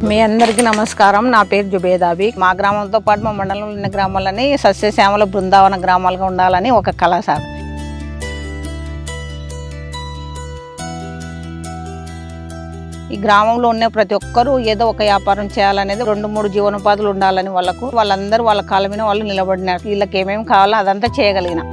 మీ అందరికీ నమస్కారం. నా పేరు జుబేదాబి. మా గ్రామంతో పాటు మా మండలంలో ఉన్న గ్రామాలని సస్యశ్యామల బృందావన గ్రామాలుగా ఉండాలని ఒక కళ సార్. ఈ గ్రామంలో ఉన్న ప్రతి ఒక్కరూ ఏదో ఒక వ్యాపారం చేయాలనేది, 2-3 జీవనోపాధులు ఉండాలని వాళ్ళందరూ వాళ్ళ కాళ్ళ మీద వాళ్ళు నిలబడినారు. వీళ్ళకి ఏమేమి కావాలో అదంతా చేయగలిగిన.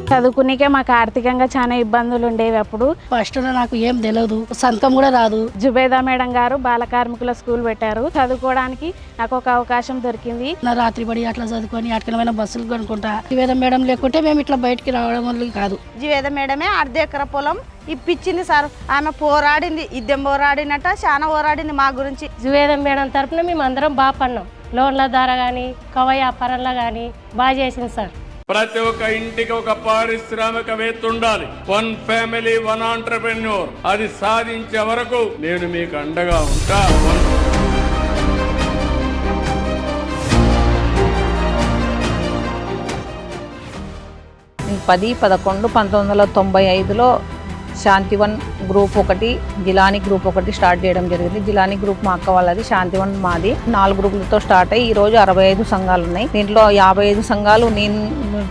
చదువుకునేకే మాకు ఆర్థికంగా చాలా ఇబ్బందులు ఉండేవి. అప్పుడు ఫస్ట్ నాకు ఏం తెలియదు, సంతకం కూడా రాదు. జుబేదా మేడం గారు బాల కార్మికుల స్కూల్ పెట్టారు. చదువుకోవడానికి నాకు ఒక అవకాశం దొరికింది. నా రాత్రి పడి అట్లా చదువుకొని అటకమైన బస్సులు కొనుక్కుంటా. జుబేదా మేడం లేకుంటే మేము ఇట్లా బయటికి రావడం వల్ల కాదు. జుబేదా మేడమే 1/2 ఎకరా పొలం ఇప్పించింది సార్. ఆమె పోరాడింది, ఇద్దెం పోరాడినట్ట, చాలా పోరాడింది మా గురించి. జుబేదా మేడం తరఫున మేము అందరం బాగా పన్నాం. లోన్ల ద్వారా కానీ కవ వ్యాపారంలో కానీ బాగా చేసింది సార్. ప్రతి ఒక్క ఇంటికి ఒక పారిశ్రామికవేత్త ఉండాలి. 1 ఫ్యామిలీ 1 ఆంటర్‌ప్రెన్యూర్. అది సాధించే వరకు నేను మీకు అండగా ఉంటా. 10-11-1995లో Shantivan group 1, Jilani group 1 start చేయడం జరిగింది. జిలానీ గ్రూప్ మా అక్క వాళ్ళది, శాంతివన్ మాది. 4 గ్రూపులతో స్టార్ట్ అయ్యి ఈరోజు 65 సంఘాలు ఉన్నాయి. దీంట్లో 55 సంఘాలు నేను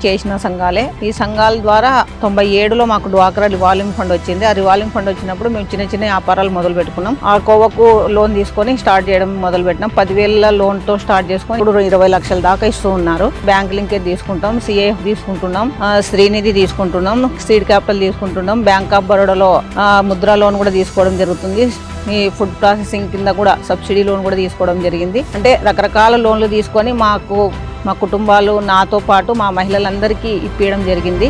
చేసిన సంఘాలే. ఈ సంఘాల ద్వారా 97లో మాకు డ్వాక్రా రివాల్వింగ్ ఫండ్ వచ్చింది. ఆ రివాల్వింగ్ ఫండ్ వచ్చినప్పుడు మేము చిన్న చిన్న వ్యాపారాలు మొదలు పెట్టుకున్నాం. ఆ కోవకు లోన్ తీసుకొని స్టార్ట్ చేయడం మొదలు పెట్టినాం. 10,000 లోన్తో స్టార్ట్ చేసుకొని ఇప్పుడు 20 లక్షల దాకా ఇస్తూ ఉన్నారు. బ్యాంక్ లింకేజ్ తీసుకుంటాం, సిఐఎఫ్ తీసుకుంటున్నాం, శ్రీనిధి తీసుకుంటున్నాం, సీడ్ క్యాపిటల్ తీసుకుంటున్నాం, బ్యాంక్ ఆఫ్ బరోడాలో ముద్రా లోన్ కూడా తీసుకోవడం జరుగుతుంది. ఈ ఫుడ్ ప్రాసెసింగ్ కింద కూడా సబ్సిడీ లోన్ కూడా తీసుకోవడం జరిగింది. అంటే రకరకాల లోన్లు తీసుకొని మా కుటుంబాలు, నాతో పాటు మా మహిళలందరికీ ఇప్పించడం జరిగింది.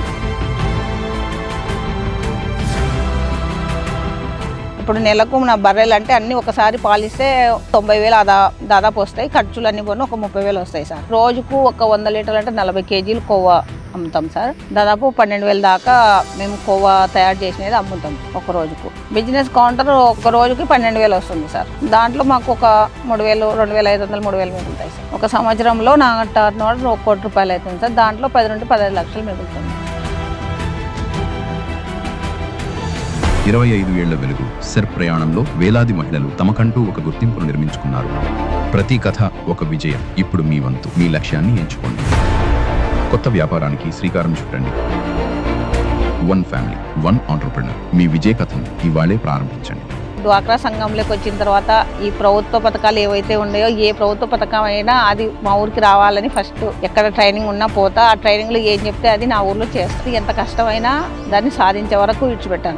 ఇప్పుడు నెలకు నా బర్రెలు అంటే అన్ని ఒకసారి పాలిస్తే 90,000 దాదాపు వస్తాయి. ఖర్చులు అన్ని పోను ఒక 30,000 వస్తాయి సార్. రోజుకు ఒక 100 లీటర్లు అంటే 40 కేజీలు కొవ్వ అమ్ముతాం సార్. దాదాపు 12,000 దాకా మేము కొవ్వ తయారు చేసినది అమ్ముతాం ఒక రోజుకు. బిజినెస్ కౌంటర్ ఒక రోజుకి 12,000 వస్తుంది సార్. దాంట్లో మాకు ఒక 3,000, 2,500, 3,000 మిగులుతాయి సార్. ఒక సంవత్సరంలో నా టర్న్ ఓవర్ 1 కోటి రూపాయలు అవుతుంది సార్. దాంట్లో 10 నుండి 15 లక్షలు మిగులుతుంది. 25 ఏళ్ల వెలుగు సెర్ ప్రయాణంలో వేలాది మహిళలు తమకంటూ ఒక గుర్తింపును నిర్మించుకున్నారు. ప్రతి కథ ఒక విజయం. ఇప్పుడు మీ వంతు. మీ లక్ష్యాన్ని ఎంచుకోండి. కొత్త వ్యాపారానికి శ్రీకారం చుట్టండి. 1 ఫ్యామిలీ 1 ఆంటర్‌ప్రెన్యూర్. మీ విజయ కథను ఇవాళే ప్రారంభించండి. డ్వాక్రా సంఘంలోకి వచ్చిన తర్వాత ఈ ప్రభుత్వ పథకాలు ఏవైతే ఉన్నాయో, ఏ ప్రభుత్వ పథకం అయినా అది మా ఊరికి రావాలని ఫస్ట్ ఎక్కడ ట్రైనింగ్ ఉన్నా పోతా. ఆ ట్రైనింగ్లో ఏం చెప్తే అది నా ఊర్లో చేస్తుంది. ఎంత కష్టమైనా దాన్ని సాధించే వరకు విడిచిపెట్టాను.